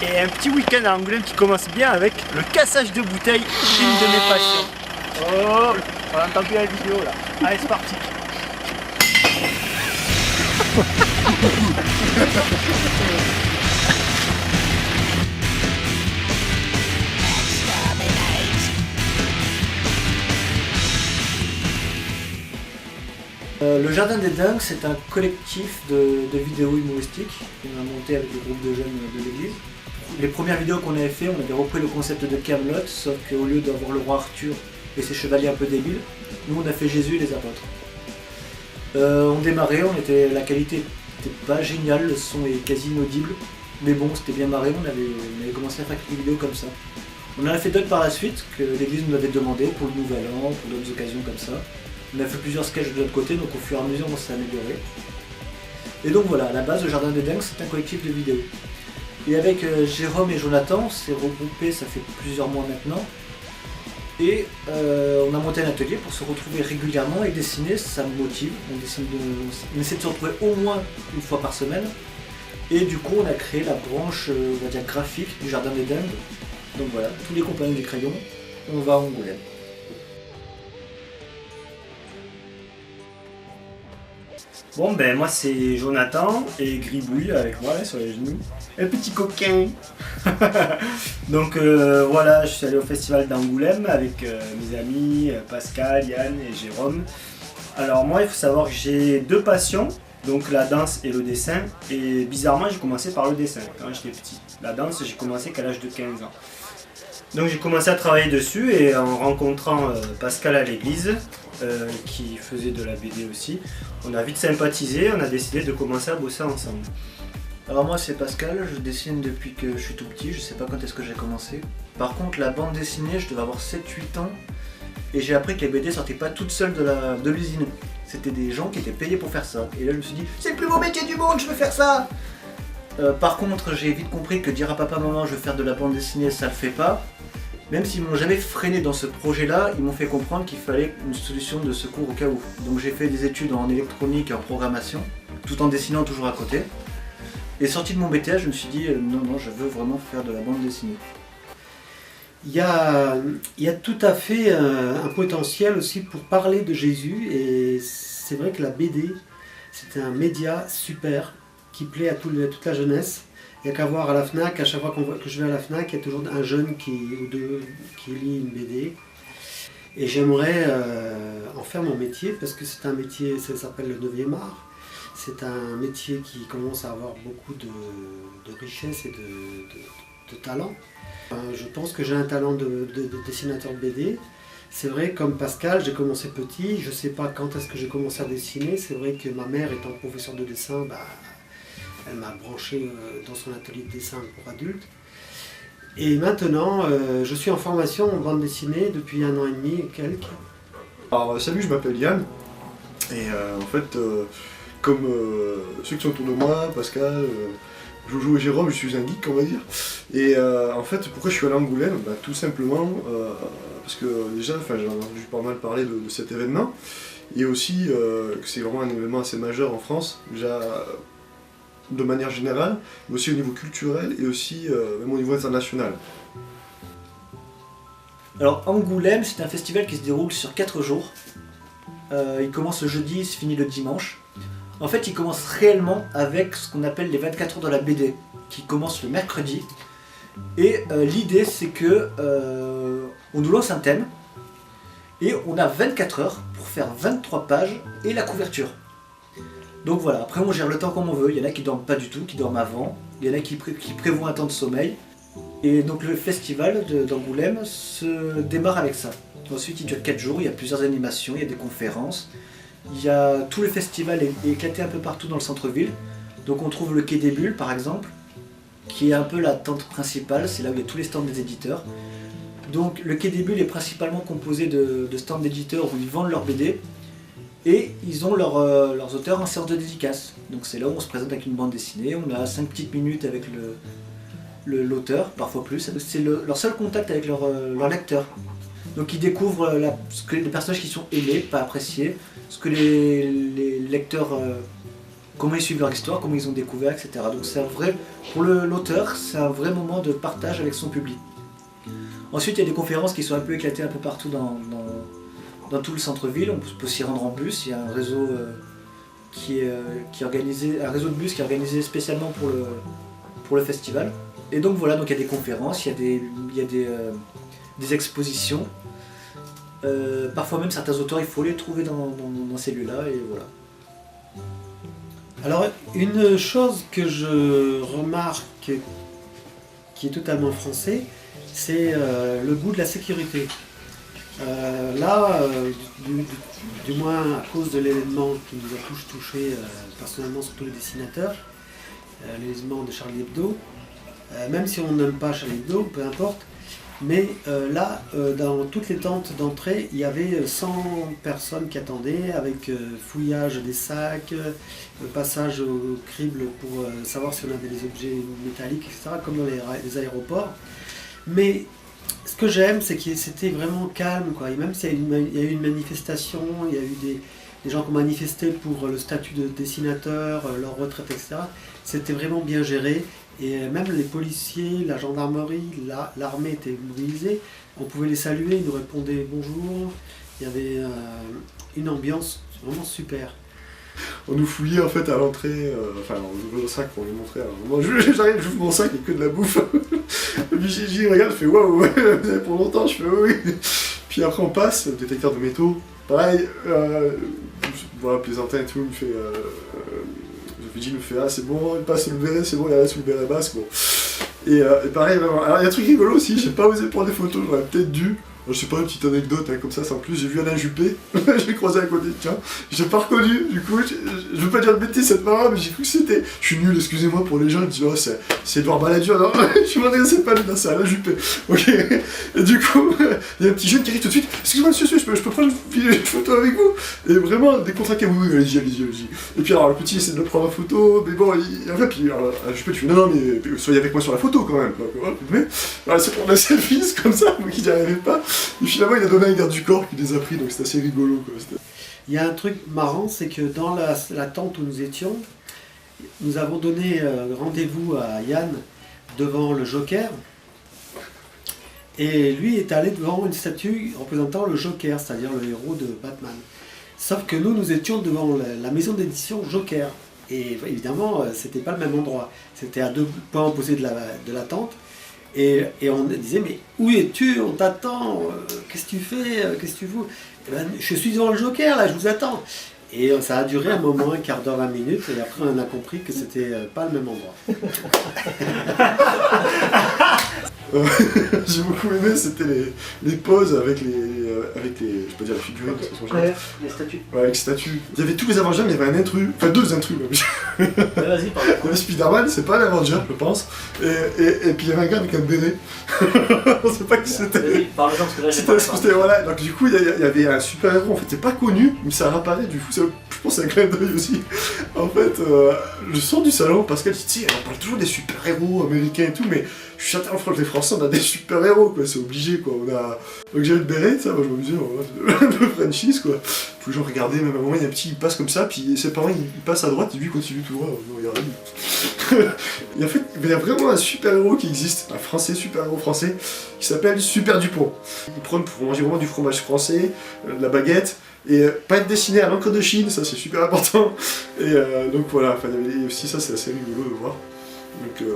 Et un petit week-end à Angoulême qui commence bien avec le cassage de bouteilles, une de mes passions. Oh, on entend plus la vidéo là. Allez, c'est parti. Le Jardin des Dingues, c'est un collectif de vidéos humoristiques qu'on a monté avec le groupe de jeunes de l'église. Les premières vidéos qu'on avait fait, on avait repris le concept de Camelot, sauf qu'au lieu d'avoir le roi Arthur et ses chevaliers un peu débiles, nous on a fait Jésus et les apôtres. On démarrait, la qualité n'était pas géniale, le son est quasi inaudible, mais bon, c'était bien marré, on avait commencé à faire quelques vidéos comme ça. On en a fait d'autres par la suite, que l'église nous avait demandé pour le Nouvel An, pour d'autres occasions comme ça. On a fait plusieurs sketchs de l'autre côté, donc au fur et à mesure on s'est amélioré. Et donc voilà, à la base, le Jardin des Dingues, c'est un collectif de vidéos. Et avec Jérôme et Jonathan, on s'est regroupés, ça fait plusieurs mois maintenant. Et on a monté un atelier pour se retrouver régulièrement et dessiner, ça me motive. On essaie de se retrouver au moins une fois par semaine. Et du coup, on a créé la branche, on va dire, graphique du Jardin des Dingues. Donc voilà, tous les compagnons des crayons, on va à Angoulême. Bon ben moi c'est Jonathan et Gribouille avec moi là, sur les genoux. Un petit coquin. Donc voilà, je suis allé au festival d'Angoulême avec mes amis Pascal, Yann et Jérôme. Alors moi il faut savoir que j'ai deux passions, donc la danse et le dessin. Et bizarrement j'ai commencé par le dessin quand j'étais petit. La danse j'ai commencé qu'à l'âge de 15 ans. Donc j'ai commencé à travailler dessus et en rencontrant Pascal à l'église, qui faisait de la BD aussi, on a vite sympathisé, on a décidé de commencer à bosser ensemble. Alors moi c'est Pascal, je dessine depuis que je suis tout petit, je sais pas quand est-ce que j'ai commencé. Par contre la bande dessinée, je devais avoir 7-8 ans et j'ai appris que les BD sortaient pas toutes seules de l'usine. C'était des gens qui étaient payés pour faire ça. Et là je me suis dit, c'est le plus beau métier du monde, je veux faire ça. Par contre j'ai vite compris que dire à papa maman je veux faire de la bande dessinée, ça le fait pas. Même s'ils m'ont jamais freiné dans ce projet-là, ils m'ont fait comprendre qu'il fallait une solution de secours au cas où. Donc j'ai fait des études en électronique et en programmation, tout en dessinant toujours à côté. Et sorti de mon BTS, je me suis dit non, je veux vraiment faire de la bande dessinée. Il y a tout à fait un potentiel aussi pour parler de Jésus, et c'est vrai que la BD, c'est un média super qui plaît à toute la jeunesse. Il n'y a qu'à voir à la FNAC, à chaque fois que je vais à la FNAC, il y a toujours un jeune ou deux qui lit une BD. Et j'aimerais en faire mon métier, parce que c'est un métier, ça s'appelle le 9e art. C'est un métier qui commence à avoir beaucoup de richesse et de talent. Je pense que j'ai un talent de dessinateur de BD. C'est vrai, comme Pascal, j'ai commencé petit, je ne sais pas quand est-ce que j'ai commencé à dessiner. C'est vrai que ma mère étant professeure de dessin, elle m'a branché dans son atelier de dessin pour adultes. Et maintenant, je suis en formation en bande dessinée depuis 1 an et demi et quelques. Alors salut, je m'appelle Yann. Et en fait, comme ceux qui sont autour de moi, Pascal, Jojo et Jérôme, je suis un geek, on va dire. Et en fait, pourquoi je suis allé à Angoulême? Tout simplement parce que déjà, j'ai entendu pas mal parler de cet événement. Et aussi que c'est vraiment un événement assez majeur en France. Déjà, de manière générale, mais aussi au niveau culturel et aussi même au niveau international. Alors Angoulême, c'est un festival qui se déroule sur 4 jours. Il commence le jeudi, il se finit le dimanche. En fait, il commence réellement avec ce qu'on appelle les 24 heures de la BD, qui commence le mercredi. Et l'idée, c'est que on nous lance un thème, et on a 24 heures pour faire 23 pages et la couverture. Donc voilà, après on gère le temps comme on veut, il y en a qui dorment pas du tout, qui dorment avant, il y en a qui prévoient un temps de sommeil. Et donc le festival d'Angoulême se démarre avec ça. Ensuite il dure 4 jours, il y a plusieurs animations, il y a des conférences. Tout le festival est éclaté un peu partout dans le centre-ville. Donc on trouve le Quai des Bulles par exemple, qui est un peu la tente principale, c'est là où il y a tous les stands des éditeurs. Donc le Quai des Bulles est principalement composé de stands d'éditeurs où ils vendent leurs BD. Et ils ont leurs auteurs en séance de dédicace. Donc c'est là où on se présente avec une bande dessinée, on a 5 petites minutes avec l'auteur, parfois plus. C'est leur seul contact avec leur lecteur. Donc ils découvrent les personnages qui sont aimés, pas appréciés, ce que les lecteurs comment ils suivent leur histoire, comment ils ont découvert, etc. Donc c'est un vrai, pour l'auteur, c'est un vrai moment de partage avec son public. Ensuite, il y a des conférences qui sont un peu éclatées un peu partout dans tout le centre-ville. On peut s'y rendre en bus. Il y a un réseau qui est organisé, un réseau de bus qui est organisé spécialement pour le festival. Et donc voilà, donc il y a des conférences, il y a des expositions. Parfois même certains auteurs, il faut les trouver dans ces lieux-là, et voilà. Alors, une chose que je remarque qui est totalement français, c'est le goût de la sécurité. Du moins à cause de l'événement qui nous a tous touchés, personnellement, surtout les dessinateurs, l'événement de Charlie Hebdo, même si on n'aime pas Charlie Hebdo, peu importe, mais dans toutes les tentes d'entrée, il y avait 100 personnes qui attendaient, avec fouillage des sacs, passage au crible pour savoir si on avait des objets métalliques, etc., comme dans les aéroports. Mais ce que j'aime, c'est que c'était vraiment calme, quoi. Et même s'il y a eu une manifestation, il y a eu des gens qui ont manifesté pour le statut de dessinateur, leur retraite, etc., c'était vraiment bien géré. Et même les policiers, la gendarmerie, l'armée étaient mobilisés. On pouvait les saluer, ils nous répondaient bonjour. Il y avait une ambiance vraiment super. On nous fouillait en fait à l'entrée, on ouvrait le sac pour lui montrer. Alors, moi j'arrive, j'ouvre mon sac, il n'y a que de la bouffe. Et puis Gigi regarde, je fais waouh, vous avez pour longtemps, je fais oui. Puis après on passe, détecteur de métaux, pareil, voilà, plaisantin et tout, il me fait. Gigi me fait ah c'est bon, il passe sous le béret, c'est bon, il reste sous le béret basque. Bon. Et pareil, vraiment. Alors il y a un truc rigolo aussi, j'ai pas osé prendre des photos, j'aurais peut-être dû. Je sais pas, une petite anecdote comme ça, sans plus, j'ai vu Alain Juppé, je l'ai croisé à côté, tiens, j'ai pas reconnu, du coup, je veux pas dire de bêtises cette marre, mais j'ai cru que c'était, je suis nul, excusez-moi pour les gens, ils disent, oh, c'est Edouard Balladur, non, je m'en ai, c'est pas lui, non, c'est Alain Juppé, ok, et du coup, il y a un petit jeune qui arrive tout de suite, excusez-moi monsieur, je peux prendre une photo avec vous, et vraiment, des contrats qui oui, allez-y, et puis alors, le petit essaie de me prendre en photo, mais bon, en fait, puis alors, Juppé, tu fais, non, mais soyez avec moi sur la photo quand même, mais, voilà, c'est pour la selfie, c'est comme ça, moi qui n'y arrivais pas. Et finalement, il a donné un garde du corps qui les a pris, donc c'était assez rigolo, quoi. Il y a un truc marrant, c'est que dans la tente où nous étions, nous avons donné rendez-vous à Yann devant le Joker. Et lui est allé devant une statue représentant le Joker, c'est-à-dire le héros de Batman. Sauf que nous étions devant la maison d'édition Joker. Et évidemment, c'était pas le même endroit. C'était à 2 points opposés de la tente. Et on disait, mais où es-tu? On t'attend, qu'est-ce que tu fais? Qu'est-ce que tu veux? Ben, je suis devant le Joker, là, je vous attends. Et ça a duré un moment, un quart d'heure, 20 minutes, et après on a compris que c'était pas le même endroit. J'ai beaucoup aimé, c'était les poses avec les je peux dire les figurines, parce que sont ouais, les statues. Ouais, avec les statues. Il y avait tous les Avengers, mais il y avait un intrus, enfin 2 intrus même. Ouais, vas-y, parle. Il y avait Spider-Man, c'est pas un Avenger, je pense, et puis il y avait un gars avec un béret. On sait pas qui c'était. Vas-y, parle-en, parce que là j'ai pas C'était voilà, donc du coup il y avait un super héros, en fait c'est pas connu, mais ça apparaît, du coup je pense que c'est un clin d'œil aussi. En fait, je sors du salon, Pascal dit, tu sais, on parle toujours des super héros américains et tout, mais je suis certain en France, les Français, on a des super héros, quoi, c'est obligé, quoi. Donc j'ai eu le béret, ça, moi je m'amusais, un peu franchise, quoi. Tous les gens regardaient, même à un moment, il y a un petit, il passe comme ça, puis ses parents, ils passent à droite, et lui, il continue tout droit, regardez. Et en fait, il y a vraiment un super héros qui existe, un français, super héros français, qui s'appelle Super Dupont. Ils prennent pour manger vraiment du fromage français, de la baguette, et pas être dessiné à l'encre de Chine, ça c'est super important. Et donc voilà, il y avait aussi ça, c'est assez rigolo de voir. Donc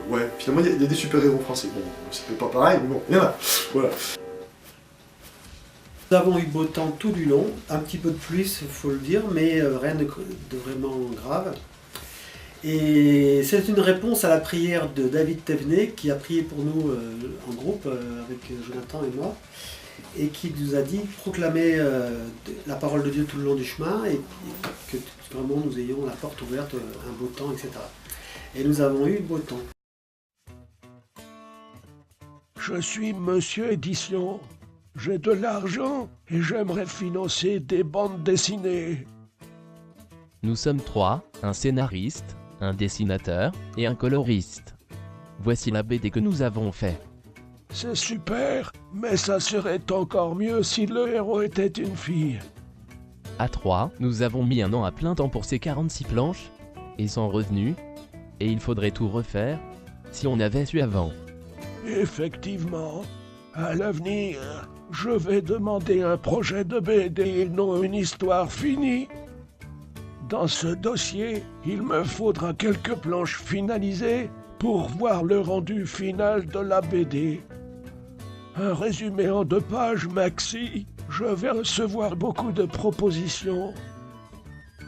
ouais, finalement il y a des super-héros français. Bon, c'était pas pareil, mais bon, il y en a. Voilà. Nous avons eu beau temps tout du long, un petit peu de pluie, il faut le dire, mais rien de vraiment grave. Et c'est une réponse à la prière de David Thévenet, qui a prié pour nous en groupe avec Jonathan et moi, et qui nous a dit proclamer la parole de Dieu tout le long du chemin, et que vraiment nous ayons la porte ouverte, un beau temps, etc. Et nous avons eu beau temps. Je suis Monsieur Édition. J'ai de l'argent et j'aimerais financer des bandes dessinées. Nous sommes 3, un scénariste, un dessinateur et un coloriste. Voici la BD que nous avons fait. C'est super, mais ça serait encore mieux si le héros était une fille. À 3, nous avons mis un an à plein temps pour ces 46 planches, et sans revenu, et il faudrait tout refaire, si on avait su avant. Effectivement, à l'avenir, je vais demander un projet de BD et non une histoire finie. Dans ce dossier, il me faudra quelques planches finalisées pour voir le rendu final de la BD. Un résumé en 2 pages maxi. Je vais recevoir beaucoup de propositions.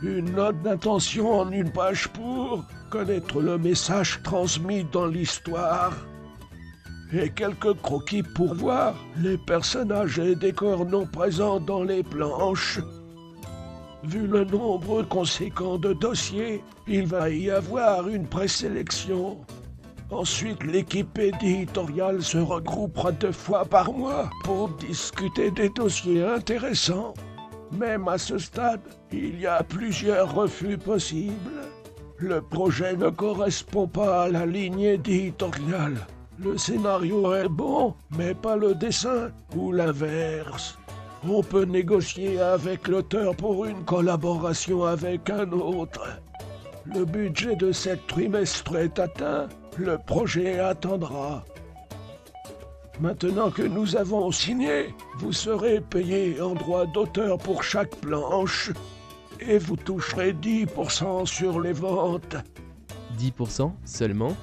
Une note d'intention en 1 page pour connaître le message transmis dans l'histoire. Et quelques croquis pour voir les personnages et décors non présents dans les planches. Vu le nombre conséquent de dossiers, il va y avoir une présélection. Ensuite, l'équipe éditoriale se regroupera 2 fois par mois pour discuter des dossiers intéressants. Même à ce stade, il y a plusieurs refus possibles. Le projet ne correspond pas à la ligne éditoriale. Le scénario est bon, mais pas le dessin, ou l'inverse. On peut négocier avec l'auteur pour une collaboration avec un autre. Le budget de 7 trimestres est atteint, le projet attendra. Maintenant que nous avons signé, vous serez payé en droit d'auteur pour chaque planche et vous toucherez 10% sur les ventes. 10% seulement?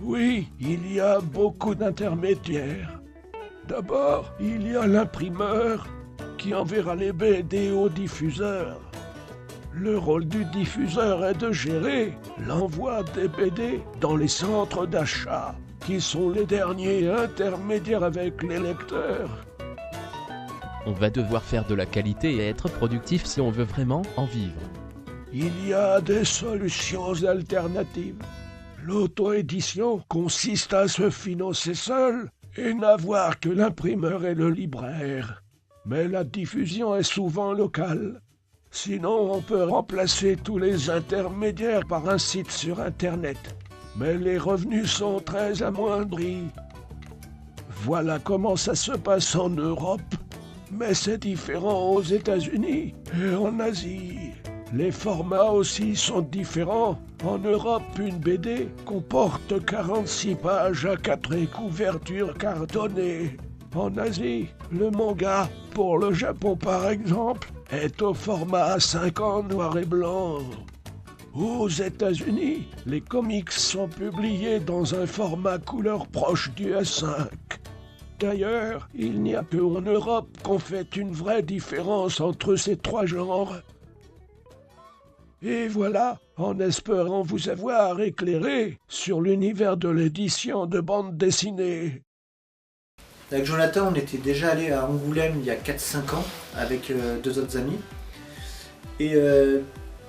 Oui, il y a beaucoup d'intermédiaires. D'abord, il y a l'imprimeur qui enverra les BD au diffuseur. Le rôle du diffuseur est de gérer l'envoi des BD dans les centres d'achat, qui sont les derniers intermédiaires avec les lecteurs. On va devoir faire de la qualité et être productif si on veut vraiment en vivre. Il y a des solutions alternatives. L'auto-édition consiste à se financer seul et n'avoir que l'imprimeur et le libraire. Mais la diffusion est souvent locale. Sinon, on peut remplacer tous les intermédiaires par un site sur Internet. Mais les revenus sont très amoindris. Voilà comment ça se passe en Europe. Mais c'est différent aux États-Unis et en Asie. Les formats aussi sont différents. En Europe, une BD comporte 46 pages à 4 couvertures cartonnées. En Asie, le manga, pour le Japon par exemple, est au format A5 en noir et blanc. Aux États-Unis, les comics sont publiés dans un format couleur proche du A5. D'ailleurs, il n'y a qu'en Europe qu'on fait une vraie différence entre ces 3 genres. Et voilà, en espérant vous avoir éclairé sur l'univers de l'édition de bande dessinée. Avec Jonathan, on était déjà allé à Angoulême il y a 4-5 ans avec 2 autres amis. Et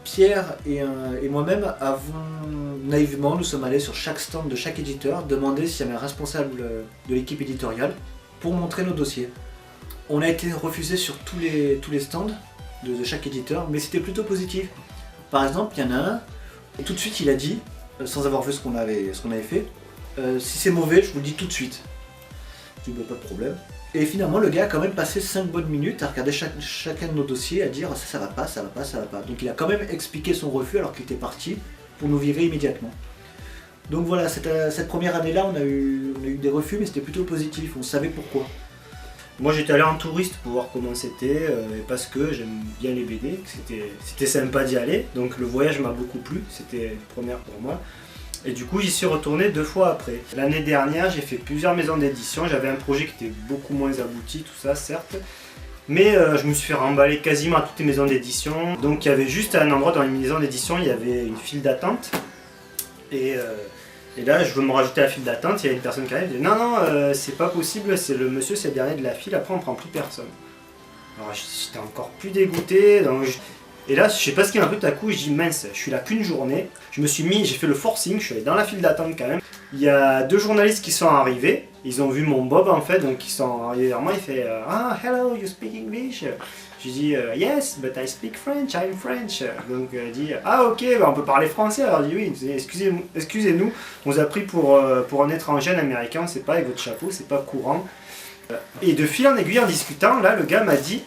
Pierre et moi-même naïvement, nous sommes allés sur chaque stand de chaque éditeur demander s'il y avait un responsable de l'équipe éditoriale pour montrer nos dossiers. On a été refusé sur tous les stands de chaque éditeur, mais c'était plutôt positif. Par exemple, il y en a un, et tout de suite il a dit, sans avoir vu ce qu'on avait fait, si c'est mauvais, je vous le dis tout de suite. Je dis, pas de problème. Et finalement, le gars a quand même passé 5 bonnes minutes à regarder chacun de nos dossiers, à dire ça va pas, ça va pas, ça va pas. Donc il a quand même expliqué son refus alors qu'il était parti pour nous virer immédiatement. Donc voilà, cette première année-là, on a eu des refus, mais c'était plutôt positif, on savait pourquoi. Moi j'étais allé en touriste pour voir comment c'était, parce que j'aime bien les BD, c'était sympa d'y aller, donc le voyage m'a beaucoup plu, c'était une première pour moi. Et du coup j'y suis retourné 2 fois après. L'année dernière j'ai fait plusieurs maisons d'édition, j'avais un projet qui était beaucoup moins abouti, tout ça certes, mais je me suis fait remballer quasiment à toutes les maisons d'édition. Donc il y avait juste un endroit dans les maisons d'édition, il y avait une file d'attente, et là, je veux me rajouter à la file d'attente, il y a une personne qui arrive et dit non, c'est pas possible, c'est le monsieur, c'est le dernier de la file, après on prend plus personne. Alors j'étais encore plus dégoûté, et là, je sais pas ce qui m'a pris tout à coup, je dis mince, je suis là qu'une journée, j'ai fait le forcing, je suis allé dans la file d'attente quand même. Il y a 2 journalistes qui sont arrivés, ils ont vu mon Bob en fait, donc ils sont arrivés vers moi, il fait ah hello, you speak English? Je dis yes, but I speak French, I'm French. Donc il dit ah ok, bah, on peut parler français. Alors je dis oui, excusez-nous, on vous a pris pour un étranger, un américain, on sait pas, avec votre chapeau, c'est pas courant. Et de fil en aiguille en discutant, là le gars m'a dit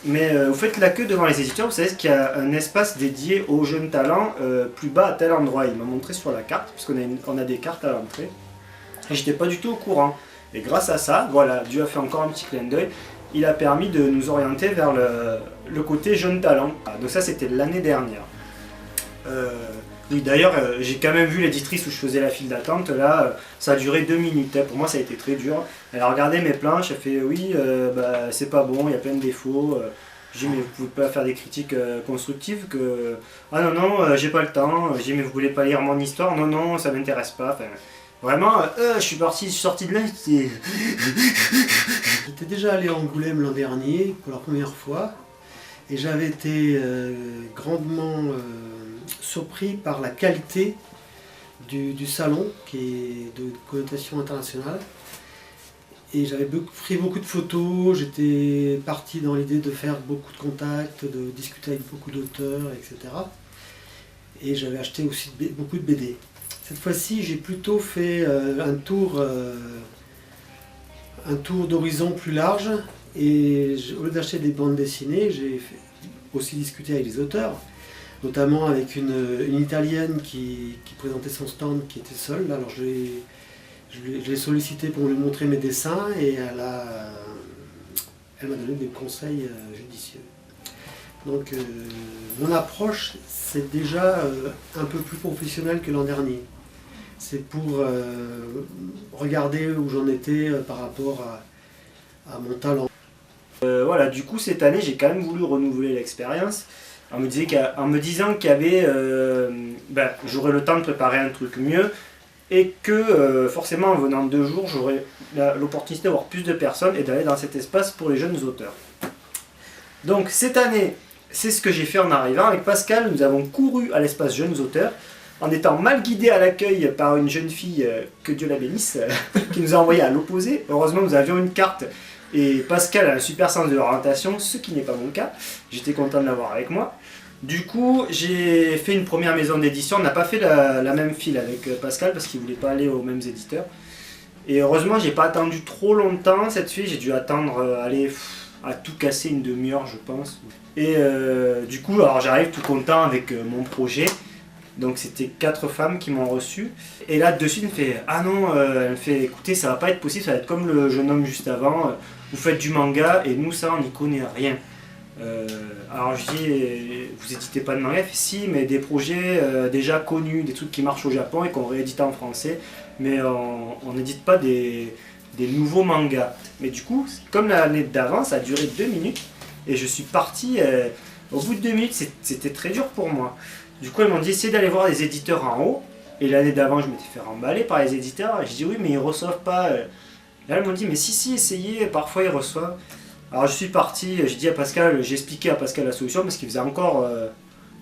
mais vous faites la queue devant les éditeurs, vous savez qu'il y a un espace dédié aux jeunes talents plus bas à tel endroit. Il m'a montré sur la carte, parce qu'on a des cartes à l'entrée. Et j'étais pas du tout au courant. Et grâce à ça, voilà, Dieu a fait encore un petit clin d'œil. Il a permis de nous orienter vers le côté jeune talent. Donc ça, c'était l'année dernière. Oui, d'ailleurs, j'ai quand même vu l'éditrice où je faisais la file d'attente. Là, ça a duré 2 minutes. Pour moi, ça a été très dur. Elle a regardé mes planches, elle fait oui, c'est pas bon, il y a plein de défauts. J'ai dit, mais vous pouvez pas faire des critiques constructives que... Ah non, non, j'ai pas le temps. J'ai dit, mais vous voulez pas lire mon histoire? Non, non, ça m'intéresse pas. Enfin, vraiment, je suis sorti de là, j'étais... J'étais déjà allé à Angoulême l'an dernier pour la première fois et j'avais été grandement surpris par la qualité du salon qui est de connotation internationale. Et j'avais pris beaucoup de photos, j'étais parti dans l'idée de faire beaucoup de contacts, de discuter avec beaucoup d'auteurs, etc. Et j'avais acheté aussi beaucoup de BD. Cette fois-ci, j'ai plutôt fait un tour d'horizon plus large. Et au lieu d'acheter des bandes dessinées, j'ai aussi discuté avec les auteurs, notamment avec une Italienne qui présentait son stand, qui était seule. Alors je l'ai sollicité pour lui montrer mes dessins et elle m'a donné des conseils judicieux. Donc mon approche, c'est déjà un peu plus professionnel que l'an dernier. C'est pour regarder où j'en étais par rapport à mon talent. Voilà, du coup cette année j'ai quand même voulu renouveler l'expérience en me disant qu'il y avait, j'aurais le temps de préparer un truc mieux et que forcément en venant 2 jours j'aurais l'opportunité d'avoir plus de personnes et d'aller dans cet espace pour les jeunes auteurs. Donc cette année, c'est ce que j'ai fait en arrivant. Avec Pascal, nous avons couru à l'espace jeunes auteurs en étant mal guidés à l'accueil par une jeune fille, que Dieu la bénisse, qui nous a envoyé à l'opposé. Heureusement nous avions une carte. Et Pascal a un super sens de l'orientation, ce qui n'est pas mon cas. J'étais content de l'avoir avec moi. Du coup, j'ai fait une première maison d'édition. On n'a pas fait la même file avec Pascal parce qu'il ne voulait pas aller aux mêmes éditeurs. Et heureusement, j'ai pas attendu trop longtemps cette fille. J'ai dû attendre à tout casser une demi-heure, je pense. Et du coup, alors j'arrive tout content avec mon projet. Donc c'était 4 femmes qui m'ont reçu. Et là, dessus, elle me fait « Ah non, elle me fait écoutez, ça va pas être possible, ça va être comme le jeune homme juste avant. Vous faites du manga et nous, ça, on n'y connaît rien. » Alors je dis « Vous éditez pas de manga ?» Elle fait « Si, mais des projets déjà connus, des trucs qui marchent au Japon et qu'on réédite en français. Mais on n'édite pas des nouveaux mangas. » Mais du coup, comme l'année d'avant, ça a duré 2 minutes. Et je suis parti, au bout de 2 minutes, c'était très dur pour moi. Du coup, elles m'ont dit essayez d'aller voir les éditeurs en haut. Et l'année d'avant, je m'étais fait remballer par les éditeurs. Et je dis oui, mais ils reçoivent pas. Et là, elles m'ont dit mais si, essayez, parfois ils reçoivent. Alors je suis parti, j'ai dit à Pascal, j'ai expliqué à Pascal la solution parce qu'il faisait encore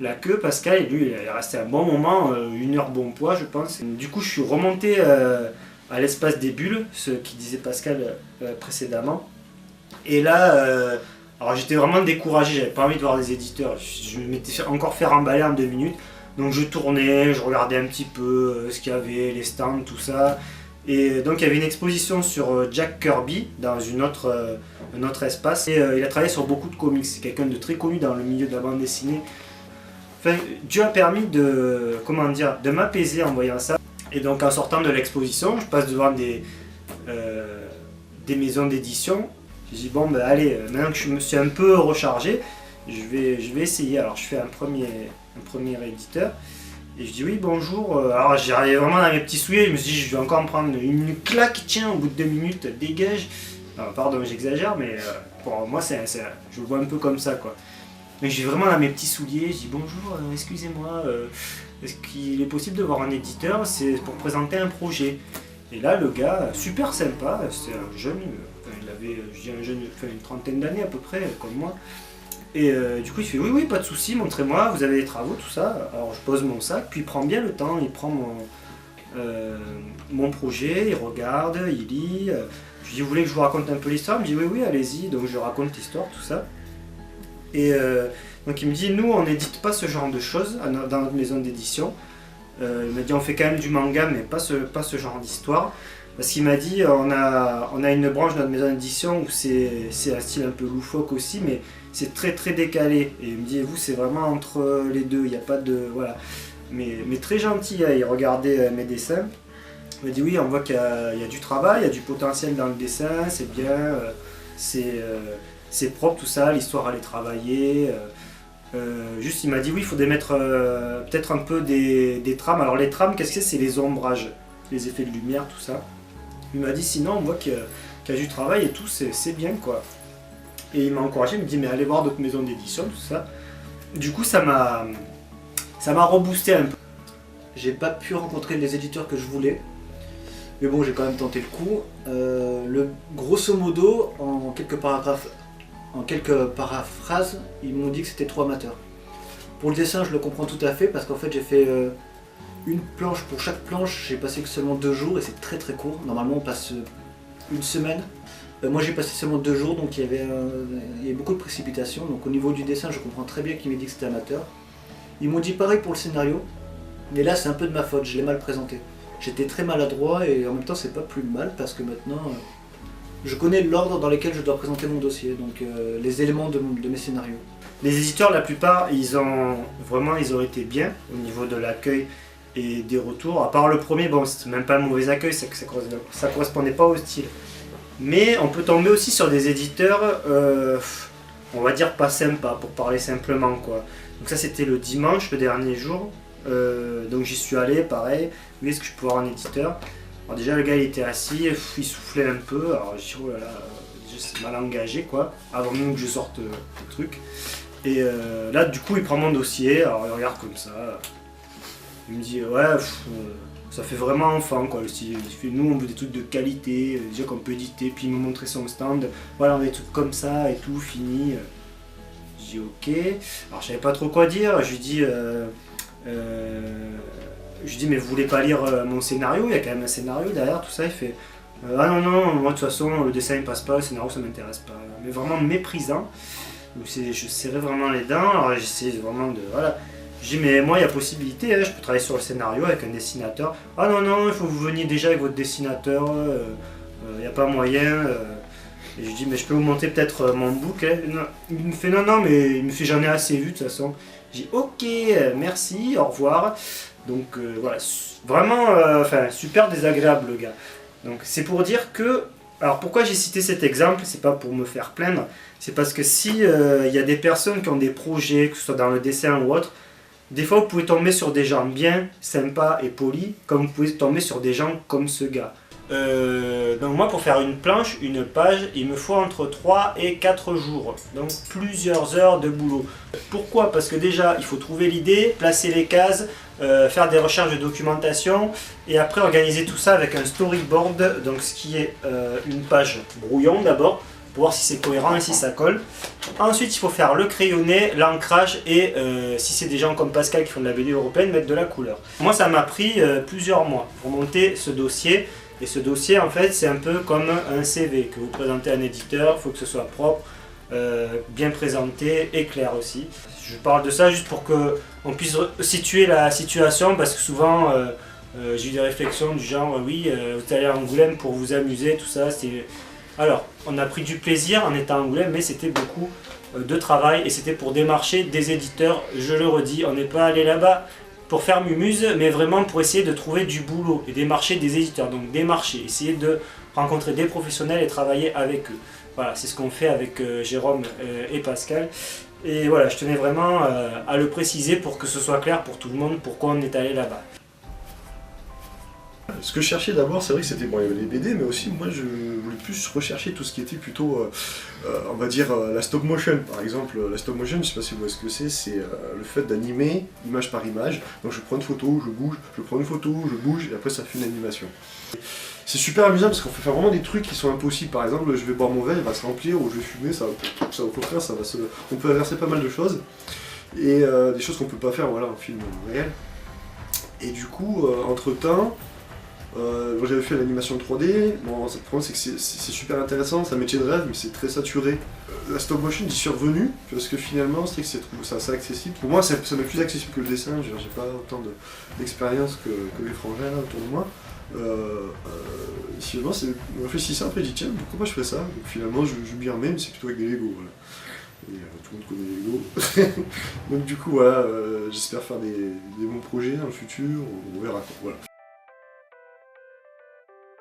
la queue, Pascal, et lui, il est resté un bon moment, 1 heure bon poids, je pense. Du coup, je suis remonté à l'espace des bulles, ce qui disait Pascal précédemment. Et là, alors j'étais vraiment découragé, j'avais pas envie de voir les éditeurs, je m'étais encore fait remballer en 2 minutes. Donc je tournais, je regardais un petit peu ce qu'il y avait, les stands, tout ça. Et donc il y avait une exposition sur Jack Kirby dans un autre espace. Et il a travaillé sur beaucoup de comics, c'est quelqu'un de très connu dans le milieu de la bande dessinée. Enfin, Dieu a permis de m'apaiser en voyant ça. Et donc en sortant de l'exposition, je passe devant des maisons d'édition. Je dis bon ben allez, maintenant que je me suis un peu rechargé, je vais essayer. Alors je fais un premier éditeur et je dis oui bonjour. Alors j'arrivais vraiment dans mes petits souliers, je me suis dit je vais encore me prendre une claque, tiens, au bout de 2 minutes, dégage. Alors, pardon, j'exagère, mais pour moi je le vois un peu comme ça quoi. Mais je vais vraiment dans mes petits souliers, je dis bonjour, excusez-moi, est-ce qu'il est possible de voir un éditeur, c'est pour présenter un projet. Et là le gars, super sympa, c'est un jeune, il avait une trentaine d'années à peu près, comme moi. Et du coup il fait oui pas de souci, montrez-moi, vous avez des travaux, tout ça. Alors je pose mon sac, puis il prend bien le temps, il prend mon projet, il regarde, il lit. Je lui dis vous voulez que je vous raconte un peu l'histoire? Il me dit oui allez-y, donc je raconte l'histoire, tout ça. Et donc il me dit nous on n'édite pas ce genre de choses dans notre maison d'édition. Il m'a dit on fait quand même du manga mais pas ce genre d'histoire. Parce qu'il m'a dit, on a une branche de notre maison d'édition où c'est un style un peu loufoque aussi, mais c'est très très décalé. Et il me dit, vous, c'est vraiment entre les deux, il n'y a pas de... Voilà. Mais très gentil, hein, il regardait mes dessins. Il m'a dit, oui, on voit qu'il y a du travail, il y a du potentiel dans le dessin, c'est bien, c'est propre tout ça, l'histoire elle est travaillée. Juste, il m'a dit, oui, il faudrait mettre peut-être un peu des trames. Alors les trames, qu'est-ce que c'est? C'est les ombrages, les effets de lumière, tout ça. Il m'a dit, sinon, on voit qu'il y a du travail et tout, c'est bien, quoi. Et il m'a encouragé, il me dit, mais allez voir d'autres maisons d'édition, tout ça. Du coup, ça m'a reboosté un peu. J'ai pas pu rencontrer les éditeurs que je voulais, mais bon, j'ai quand même tenté le coup. Grosso modo, en quelques paraphrases, ils m'ont dit que c'était trop amateur. Pour le dessin, je le comprends tout à fait, parce qu'en fait, j'ai fait une planche. Pour chaque planche, j'ai passé que seulement 2 jours, et c'est très très court. Normalement, on passe une semaine. Moi, j'ai passé seulement 2 jours, donc il y avait beaucoup de précipitations. Donc au niveau du dessin, je comprends très bien qu'ils m'aient dit que c'était amateur. Ils m'ont dit pareil pour le scénario, mais là, c'est un peu de ma faute, je l'ai mal présenté. J'étais très maladroit, et en même temps, c'est pas plus mal, parce que maintenant... je connais l'ordre dans lequel je dois présenter mon dossier, donc les éléments de mes scénarios. Les éditeurs, la plupart, ils ont été bien au niveau de l'accueil et des retours. À part le premier, bon, c'était même pas un mauvais accueil, c'est que ça correspondait pas au style. Mais on peut tomber aussi sur des éditeurs, on va dire pas sympas, pour parler simplement, quoi. Donc ça, c'était le dimanche, le dernier jour. Donc j'y suis allé, pareil. Oui, est-ce que je peux avoir un éditeur? Alors déjà le gars il était assis, il soufflait un peu, alors je dis oh là là, c'est mal engagé quoi, avant même que je sorte le truc. Et là du coup il prend mon dossier, alors il regarde comme ça, il me dit ouais, ça fait vraiment enfant quoi le style, il fait nous on veut des trucs de qualité, déjà qu'on peut éditer, puis il me montrait son stand, voilà on a des trucs comme ça et tout, fini. Je dis ok, alors je savais pas trop quoi dire, je lui dis mais vous voulez pas lire mon scénario? Il y a quand même un scénario derrière, tout ça. Il fait ah non, moi de toute façon le dessin il passe pas, le scénario ça m'intéresse pas. Mais vraiment méprisant. Donc je serrais vraiment les dents, alors j'essayais vraiment de. Voilà. Je dis mais moi il y a possibilité, hein, je peux travailler sur le scénario avec un dessinateur. Ah non, il faut que vous veniez déjà avec votre dessinateur, il n'y a pas moyen. Et je dis mais je peux vous monter peut-être mon book. Hein. Non. Il me fait non, mais il me fait j'en ai assez vu de toute façon. Je dis ok, merci, au revoir. Donc voilà, vraiment super désagréable le gars. Donc c'est pour dire que, alors pourquoi j'ai cité cet exemple, c'est pas pour me faire plaindre, c'est parce que si y a des personnes qui ont des projets, que ce soit dans le dessin ou autre, des fois vous pouvez tomber sur des gens bien, sympas et polis, comme vous pouvez tomber sur des gens comme ce gars. Donc moi pour faire une planche, une page, il me faut entre 3 et 4 jours, donc plusieurs heures de boulot. Pourquoi? Parce que déjà il faut trouver l'idée, placer les cases, faire des recherches de documentation et après organiser tout ça avec un storyboard, donc ce qui est une page brouillon d'abord, pour voir si c'est cohérent et si ça colle. Ensuite il faut faire le crayonné, l'ancrage et si c'est des gens comme Pascal qui font de la BD européenne, mettre de la couleur. Moi ça m'a pris plusieurs mois pour monter ce dossier. Et ce dossier, en fait, c'est un peu comme un CV que vous présentez à un éditeur, il faut que ce soit propre, bien présenté et clair aussi. Je parle de ça juste pour qu'on puisse situer la situation, parce que souvent, j'ai eu des réflexions du genre, oui, vous allez à Angoulême pour vous amuser, tout ça. Alors, on a pris du plaisir en étant à Angoulême, mais c'était beaucoup de travail et c'était pour démarcher des éditeurs, je le redis, on n'est pas allé là-bas pour faire mumuse, mais vraiment pour essayer de trouver du boulot et démarcher des éditeurs. Donc démarcher, essayer de rencontrer des professionnels et travailler avec eux. Voilà, c'est ce qu'on fait avec Jérôme et Pascal. Et voilà, je tenais vraiment à le préciser pour que ce soit clair pour tout le monde pourquoi on est allé là-bas. Ce que je cherchais d'abord, c'est vrai que c'était bon, il y avait les BD, mais aussi moi je voulais plus rechercher tout ce qui était plutôt, on va dire, la stop motion. Par exemple, la stop motion, je sais pas si vous voyez ce que c'est le fait d'animer image par image. Donc je prends une photo, je bouge, je prends une photo, je bouge, et après ça fait une animation. C'est super amusant parce qu'on peut faire vraiment des trucs qui sont impossibles. Par exemple, je vais boire mon verre, il va se remplir, ou je vais fumer, au contraire, on peut inverser pas mal de choses. Et des choses qu'on peut pas faire voilà, en film réel. Et du coup, entre-temps, j'avais fait l'animation 3D, bon, le problème c'est que c'est super intéressant, c'est un métier de rêve, mais c'est très saturé. La stop motion j'y suis revenu, parce que finalement c'est assez accessible. Pour moi ça m'est plus accessible que le dessin, j'ai pas autant d'expérience que les frangins là autour de moi. Finalement, c'est en réfléchissant, après, j'ai dit tiens, pourquoi pas je ferais ça? Donc, finalement, je m'y remets, mais c'est plutôt avec des Lego. Voilà. Et tout le monde connaît les Lego. Donc, du coup, voilà, j'espère faire des bons projets dans le futur. On verra quoi. Voilà.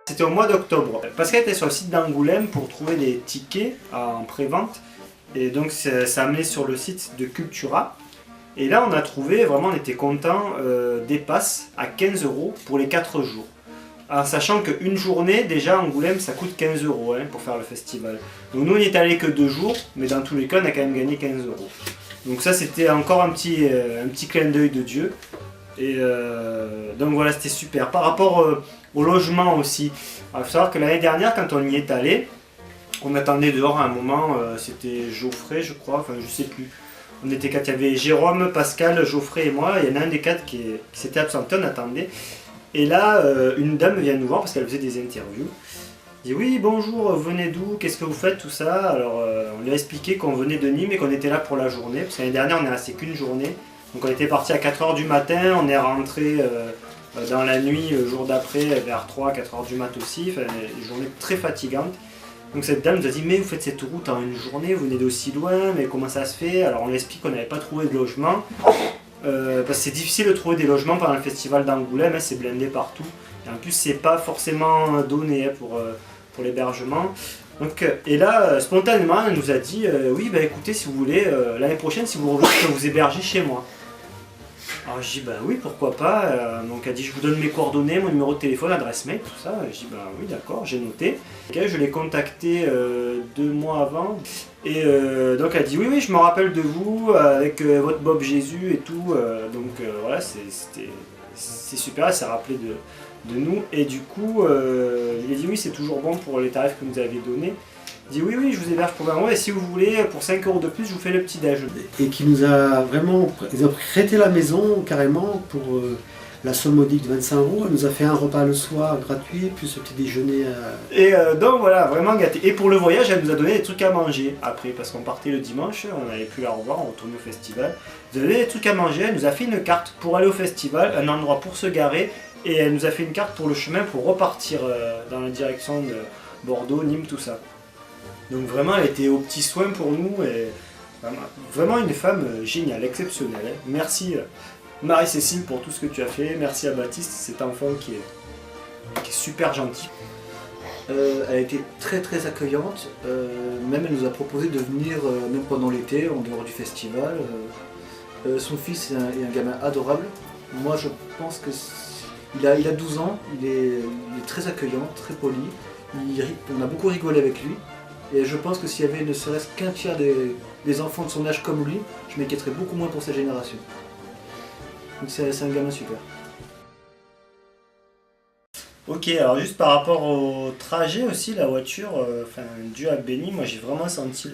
C'était au mois d'octobre. Pascal était sur le site d'Angoulême pour trouver des tickets en pré-vente. Et donc, ça amenait sur le site de Cultura. Et là, on a trouvé, vraiment, on était content, des passes à 15 € pour les 4 jours. En sachant qu'une journée, déjà, à Angoulême, ça coûte 15 € pour faire le festival. Donc nous, on n'y est allé que 2 jours, mais dans tous les cas, on a quand même gagné 15 €. Donc ça, c'était encore un petit clin d'œil de Dieu. Et donc voilà, c'était super. Par rapport au logement aussi, il faut savoir que l'année dernière, quand on y est allé, on attendait dehors à un moment, c'était Geoffrey, je crois, enfin je sais plus. On était 4, il y avait Jérôme, Pascal, Geoffrey et moi, il y en a un des 4 qui s'était absenté, on attendait. Et là, une dame vient nous voir parce qu'elle faisait des interviews. Elle dit oui, bonjour, vous venez d'où? Qu'est-ce que vous faites? Tout ça. Alors, on lui a expliqué qu'on venait de Nîmes et qu'on était là pour la journée. Parce que l'année dernière, on n'est resté qu'une journée. Donc, on était parti à 4 h du matin. On est rentré dans la nuit, le jour d'après, vers 3-4 h du mat aussi. Enfin, une journée très fatigante. Donc, cette dame nous a dit mais vous faites cette route en une journée, vous venez d'aussi loin, mais comment ça se fait? Alors, on lui explique qu'on n'avait pas trouvé de logement. Parce que c'est difficile de trouver des logements pendant le festival d'Angoulême, c'est blindé partout. Et en plus, c'est pas forcément donné pour l'hébergement. Donc, et là, spontanément, elle nous a dit oui, bah écoutez, si vous voulez, l'année prochaine, si vous revenez, je peux vous héberger chez moi. Alors je dis bah oui, pourquoi pas. Donc elle dit je vous donne mes coordonnées, mon numéro de téléphone, adresse mail, tout ça. Je dis bah oui, d'accord, j'ai noté. Okay, je l'ai contacté 2 mois avant. Et donc elle dit oui, je me rappelle de vous avec votre Bob Jésus et tout. Donc voilà, c'est super, elle s'est rappelée de nous. Et du coup, il a dit oui, c'est toujours bon pour les tarifs que vous avez donnés. Il dit oui, je vous héberge pour 20 € et si vous voulez, pour 5 € de plus, je vous fais le petit déj. Et qui nous a vraiment, ils ont prêté la maison carrément pour la somme modique de 25 €. Elle nous a fait un repas le soir gratuit, plus le petit déjeuner. Et donc voilà, vraiment gâté. Et pour le voyage, elle nous a donné des trucs à manger après, parce qu'on partait le dimanche, on n'avait plus la revoir, on retournait au festival. Elle nous a donné des trucs à manger, elle nous a fait une carte pour aller au festival, un endroit pour se garer, et elle nous a fait une carte pour le chemin pour repartir dans la direction de Bordeaux, Nîmes, tout ça. Donc vraiment, elle était aux petits soins pour nous, et vraiment une femme géniale, exceptionnelle. Hein. Merci Marie-Cécile pour tout ce que tu as fait, merci à Baptiste, cet enfant qui est super gentil. Elle a été très accueillante, même elle nous a proposé de venir même pendant l'été, en dehors du festival. Son fils est un gamin adorable. Moi je pense que il a 12 ans, il est très accueillant, très poli. On a beaucoup rigolé avec lui. Et je pense que s'il y avait ne serait-ce qu'un tiers des enfants de son âge comme lui, je m'inquiéterais beaucoup moins pour sa génération. Donc c'est un gamin super. Ok, alors juste par rapport au trajet aussi, la voiture, Dieu a béni, moi j'ai vraiment senti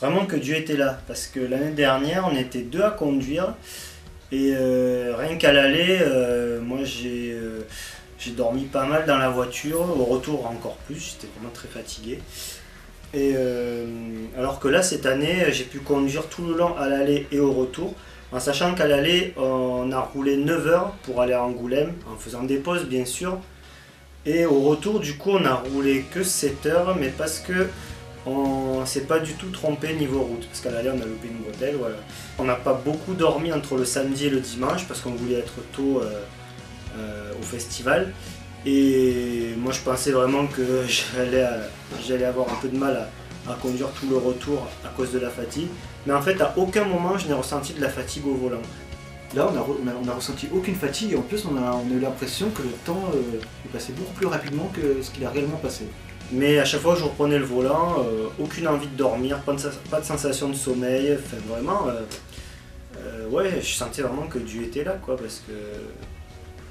vraiment que Dieu était là. Parce que l'année dernière, on était 2 à conduire. Et rien qu'à l'aller, moi j'ai dormi pas mal dans la voiture, au retour encore plus, j'étais vraiment très fatigué. Et alors que là, cette année, j'ai pu conduire tout le long à l'aller et au retour, en sachant qu'à l'aller, on a roulé 9 heures pour aller à Angoulême, en faisant des pauses bien sûr. Et au retour, du coup, on a roulé que 7 heures, mais parce que on s'est pas du tout trompé niveau route, parce qu'à l'aller, on a loupé une bretelle, voilà. On n'a pas beaucoup dormi entre le samedi et le dimanche, parce qu'on voulait être tôt au festival. Et moi je pensais vraiment que j'allais avoir un peu de mal à conduire tout le retour à cause de la fatigue. Mais en fait à aucun moment je n'ai ressenti de la fatigue au volant. Là on a ressenti aucune fatigue et en plus on a eu l'impression que le temps est passé beaucoup plus rapidement que ce qu'il a réellement passé. Mais à chaque fois que je reprenais le volant, aucune envie de dormir, pas de sensation de sommeil, enfin vraiment, ouais je sentais vraiment que Dieu était là quoi, parce que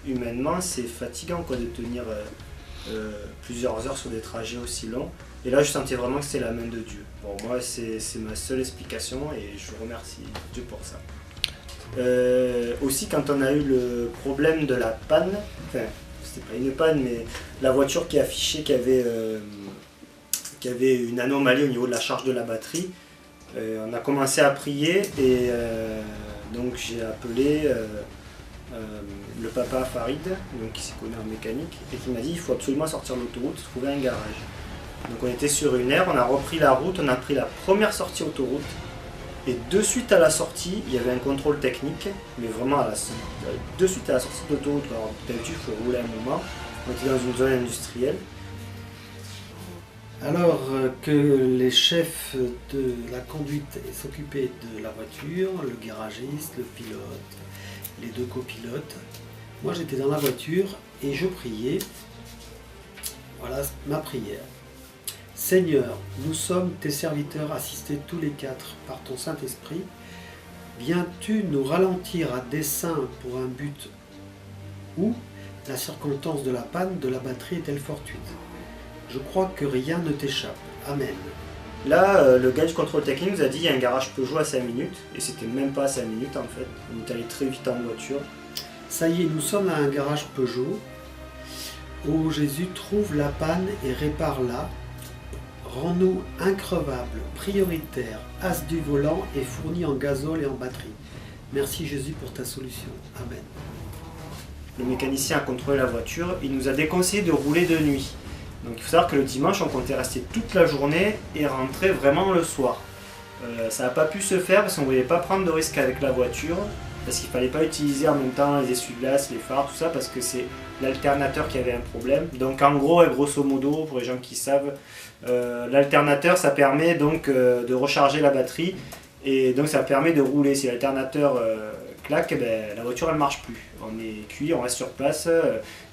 humainement c'est fatigant quoi, de tenir plusieurs heures sur des trajets aussi longs. Et là je sentais vraiment que c'était la main de Dieu. Bon moi c'est ma seule explication et je remercie Dieu pour ça. Aussi quand on a eu le problème de la panne, enfin c'était pas une panne mais la voiture qui affichait qu'il y avait une anomalie au niveau de la charge de la batterie, on a commencé à prier et donc j'ai appelé le papa Farid, donc qui s'y connaît en mécanique, et qui m'a dit il faut absolument sortir de l'autoroute, trouver un garage. Donc on était sur une aire, on a repris la route, on a pris la première sortie autoroute, et de suite à la sortie, il y avait un contrôle technique, mais vraiment de suite à la sortie de l'autoroute. Alors d'habitude il faut rouler un moment, on était dans une zone industrielle. Alors que les chefs de la conduite s'occupaient de la voiture, le garagiste, le pilote, les deux copilotes, moi j'étais dans la voiture et je priais. Voilà ma prière. Seigneur, nous sommes tes serviteurs assistés tous les quatre par ton Saint-Esprit. Viens-tu nous ralentir à dessein pour un but où la circonstance de la panne de la batterie est-elle fortuite? Je crois que rien ne t'échappe. Amen. Là, le gars du contrôle technique nous a dit il y a un garage Peugeot à 5 minutes, et c'était même pas à 5 minutes en fait. On est allé très vite en voiture. Ça y est, nous sommes à un garage Peugeot. Ô Jésus, trouve la panne et répare-la. Rends-nous increvables, prioritaires, as du volant et fournis en gazole et en batterie. Merci Jésus pour ta solution. Amen. Le mécanicien a contrôlé la voiture, il nous a déconseillé de rouler de nuit. Donc il faut savoir que le dimanche, on comptait rester toute la journée et rentrer vraiment le soir. Ça n'a pas pu se faire parce qu'on ne voulait pas prendre de risques avec la voiture, parce qu'il ne fallait pas utiliser en même temps les essuie-glaces, les phares, tout ça, parce que c'est l'alternateur qui avait un problème. Donc en gros et grosso modo, pour les gens qui savent, l'alternateur ça permet donc de recharger la batterie, et donc ça permet de rouler. Si l'alternateur claque, la voiture elle marche plus. On est cuit, on reste sur place,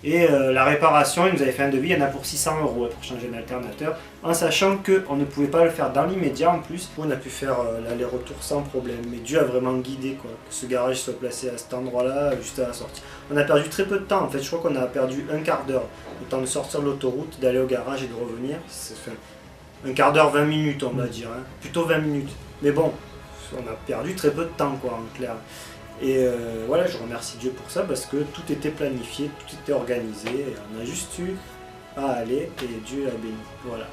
et la réparation, il nous avait fait un devis, il y en a pour 600 € pour changer l'alternateur, en sachant qu'on ne pouvait pas le faire dans l'immédiat en plus. On a pu faire l'aller-retour sans problème, mais Dieu a vraiment guidé quoi, que ce garage soit placé à cet endroit-là, juste à la sortie. On a perdu très peu de temps en fait, je crois qu'on a perdu un quart d'heure, le temps de sortir de l'autoroute, d'aller au garage et de revenir. Ça fait un quart d'heure, 20 minutes on va dire, hein. Plutôt 20 minutes. Mais bon, on a perdu très peu de temps quoi en clair. Et voilà, je remercie Dieu pour ça parce que tout était planifié, tout était organisé, et on a juste eu à aller et Dieu a béni. Voilà.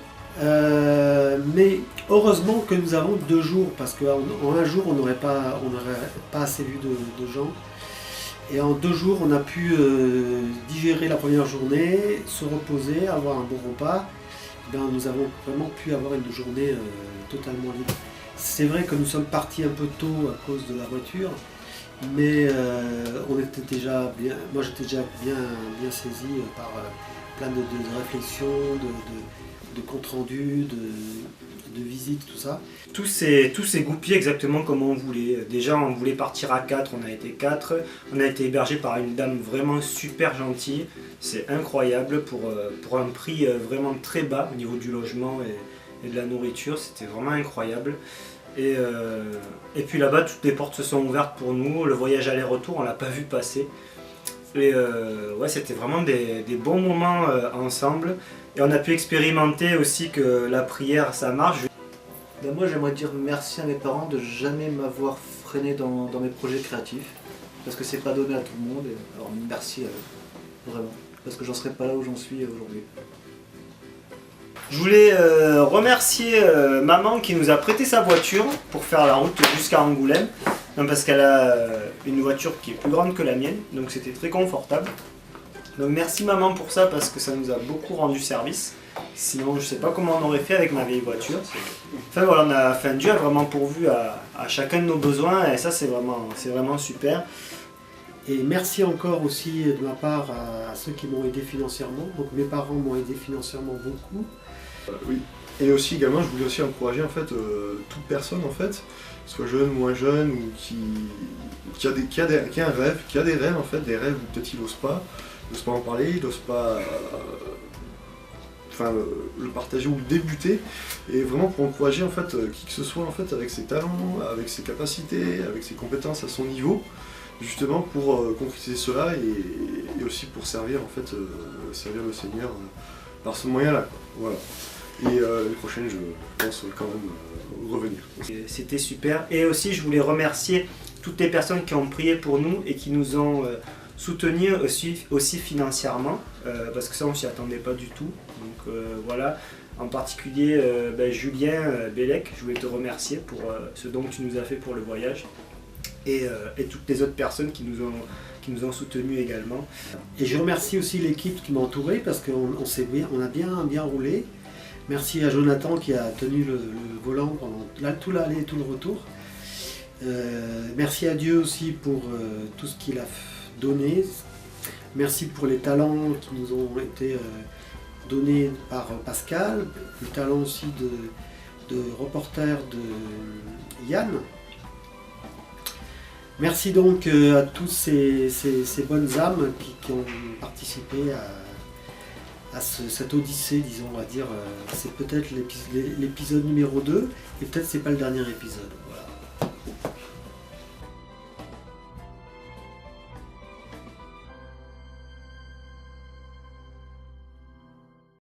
Mais heureusement que nous avons 2 jours, parce qu'en un jour on n'aurait pas assez vu de gens. Et en 2 jours on a pu digérer la première journée, se reposer, avoir un bon repas. Nous avons vraiment pu avoir une journée totalement libre. C'est vrai que nous sommes partis un peu tôt à cause de la voiture. Mais on était déjà bien, moi j'étais déjà bien saisi par plein de réflexions, de comptes rendus, de visites, tout ça. Tout s'est goupillé exactement comme on voulait. Déjà on voulait partir à 4, on a été 4. On a été hébergé par une dame vraiment super gentille. C'est incroyable pour un prix vraiment très bas au niveau du logement et de la nourriture. C'était vraiment incroyable. Et puis là-bas, toutes les portes se sont ouvertes pour nous. Le voyage aller-retour, on l'a pas vu passer. Et ouais, c'était vraiment des bons moments ensemble. Et on a pu expérimenter aussi que la prière, ça marche. Moi, j'aimerais dire merci à mes parents de jamais m'avoir freiné dans mes projets créatifs. Parce que c'est pas donné à tout le monde. Alors merci vraiment. Parce que j'en serais pas là où j'en suis aujourd'hui. Je voulais remercier maman qui nous a prêté sa voiture pour faire la route jusqu'à Angoulême. Non, parce qu'elle a une voiture qui est plus grande que la mienne, donc c'était très confortable. Donc merci maman pour ça parce que ça nous a beaucoup rendu service. Sinon je sais pas comment on aurait fait avec ma vieille voiture. Enfin voilà, Dieu a vraiment pourvu à chacun de nos besoins et ça c'est vraiment super. Et merci encore aussi de ma part à ceux qui m'ont aidé financièrement. Donc mes parents m'ont aidé financièrement beaucoup. Oui. Et aussi également, je voulais aussi encourager en fait toute personne en fait, soit jeune, moins jeune, ou qui a un rêve, qui a des rêves en fait, des rêves où peut-être il n'ose pas en parler, il n'ose pas le partager ou le débuter, et vraiment pour encourager en fait qui que ce soit en fait avec ses talents, avec ses capacités, avec ses compétences à son niveau, justement pour concrétiser cela et aussi pour servir en fait servir le Seigneur par ce moyen-là. Voilà. Et l'année prochaine, je pense quand même revenir. C'était super. Et aussi, je voulais remercier toutes les personnes qui ont prié pour nous et qui nous ont soutenus aussi financièrement, parce que ça, on s'y attendait pas du tout. Donc voilà. En particulier, Julien Bellec, je voulais te remercier pour ce don que tu nous as fait pour le voyage. Et toutes les autres personnes qui nous ont qui nous ont soutenus également. Et je remercie aussi l'équipe qui m'a entouré parce on a bien roulé. Merci à Jonathan qui a tenu le volant pendant tout l'aller et tout le retour. Merci à Dieu aussi pour tout ce qu'il a donné. Merci pour les talents qui nous ont été donnés par Pascal, le talent aussi de reporter de Yann. Merci donc à tous ces bonnes âmes qui ont participé à cette odyssée, disons, on va dire. C'est peut-être l'épisode numéro 2 et peut-être c'est pas le dernier épisode. Voilà.